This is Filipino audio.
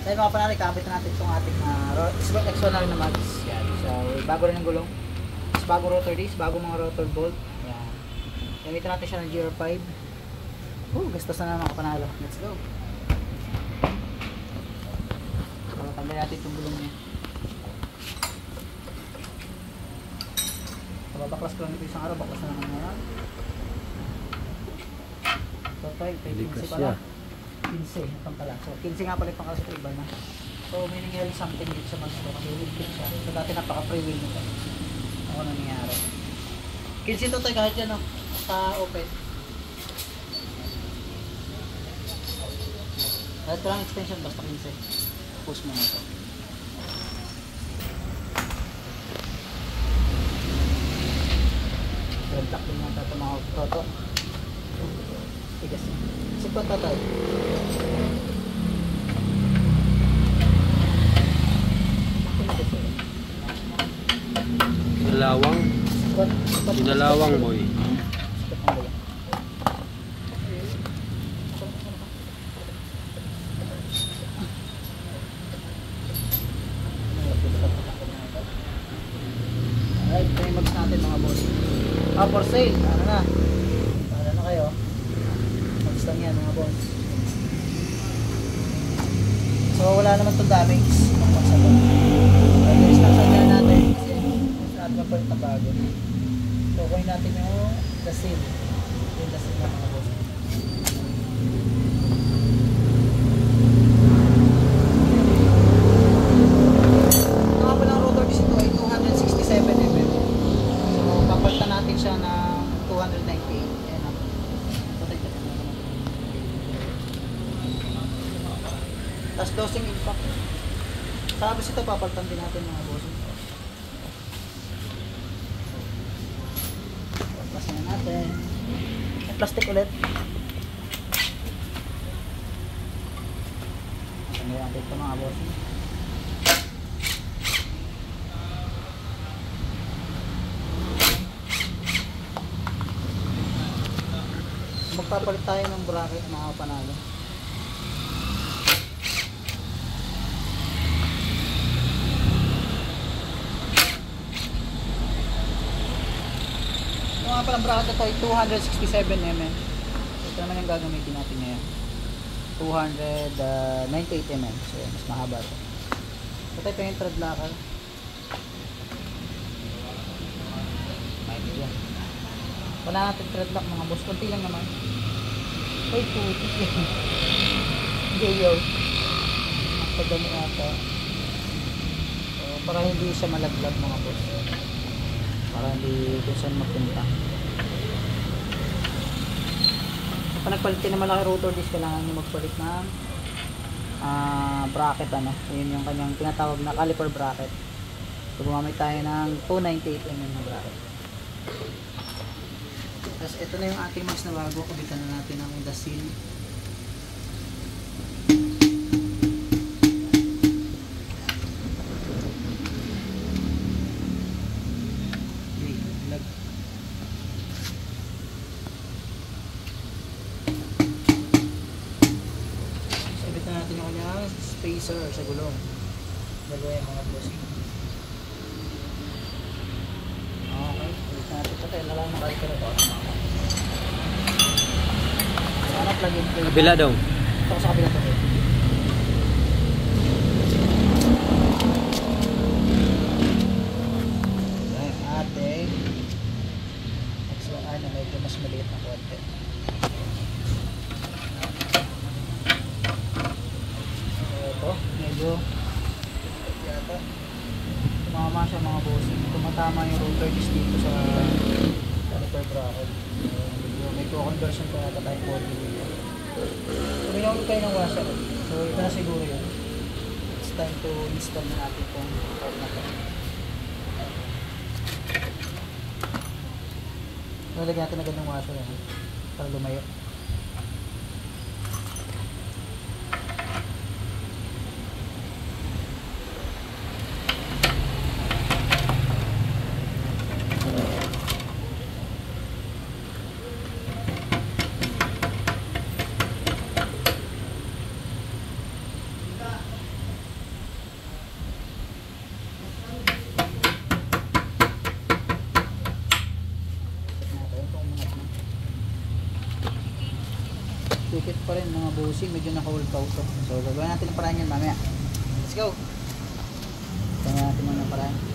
Dahil mga panali, kakabit na natin itong ating X1 na rin na mags. Yan. So, bago rin ng gulong. Is bago rotor disc, bago mga rotor bolt. Yan. Gamitin natin siya ng GR5. Gastos na naman mga panalo. Let's go. So, tanggalin natin itong gulong niya. So, babaklas ko lang ito isang araw. Baklas na naman ngayon. So, ito, 15 pala. 15, itong pala. So, 15 nga pala itong kaso ito iba na. So, may nangyari something dito sa mags ko kasi wheelkit siya. So, dati napaka-free wheel nito. Ako nangyari. 15 ito tayo kahit yan, no? Sa open. Ito lang extension, basta 15. Push mo na ito. Red-lock din natin ito mga toto. Tigas yun. Sipot na tayo. Dalawang. Dalawang boy. Alright, ito yung mags natin mga boss. For sale. Ano na? Para na kayo. Mags lang yan mga boss. So wala naman itong damage. Pag-iris lang sa dyan natin. Kasi saan mapalit na bago. So kuhin natin yung the seal. Yung the seal na mga boss. Ito nga palang rotor disc ito ay 267 mm. So papalitan natin siya ng 298. Ayan na. Tapos dosing impact. Tapos ito papalitan din natin mga boss. Papasin na natin. May plastic ulit. Papasin natin ito mga boss. Magpapalit tayo ng bracket mga panalo. Yung mga palang bracket ito ay 267 mm. Ito naman yung gagamitin natin ngayon. 298 mm. So yan, mas mahaba ito. So tayo pa yung thread locker. Yan. Wala natin thread lock mga boss. Kunti lang naman. Ay puti. Gayaw. Pagdami ata. So, para hindi siya malaglag mga boss. Para hindi kung saan mapunta. Kapag nagpalit din naman malaki rotor disc, kailangan nyo magpalit ng bracket. Yun yung kanyang tinatawag na caliper bracket. So gumamit tayo ng 298 mm na bracket. Tapos ito na yung ating mags na bago. Kabitan na natin ang the seal. Kabitan natin yung kanyang spacer sa gulong. Dalawa yung mga bossing. Okay, kabitan natin ito. Kaya nalang nakalito na ito. Kabila daw. Ito sa kabila ito. Ayan, ating X1R na medyo mas maliit na konti. So ito, medyo yata tumama siya mga bossing. Tumatama yung rotor disc dito sa caliper bracket. May conversion pa yata tayong body dito. So minawag tayo ng washer. So ito na siguro yun. It's time to install na natin itong part na ito. Nalagyan natin agad ng washer para lumayo. Dikit pa rin mga bossing, medyo naka-walkout to. So gagawin natin ang paraan yan mamaya. Let's go! Ito natin muna ang paraan.